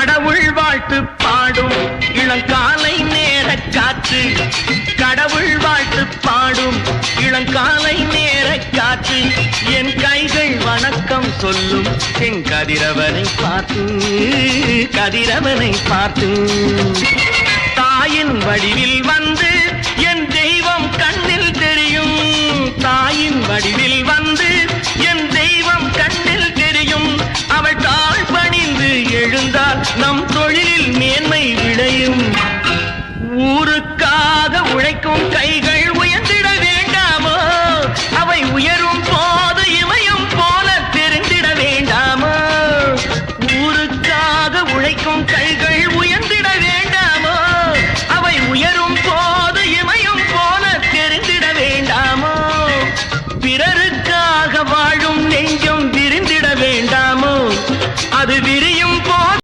கடவுள் வாழ்த்து பாடும் இளங்காலை நேர காற்று, கடவுள் வாழ்த்து பாடும் இளங்காலை நேர காற்று, என் கைகள் வணக்கம் சொல்லும் என் கதிரவனை பார்த்து, கதிரவனை பார்த்து. தாயின் வடிவில் வந்து என் தெய்வம் கண்ணில் தெரியும், தாயின் வடிவில் வந்து என் தெய்வம் கண்ணில் தெரியும். அவள் தாழ் பணிந்து எழுந்தால் நம் தொழிலில் மேன்மை விளையும். ஊருக்காக உழைக்கும் கைகள் உயர்ந்திட வேண்டாமோ, அவை உயரும் போது இமயம் போல தெரிந்திட வேண்டாமோ. ஊருக்காக உழைக்கும் கைகள்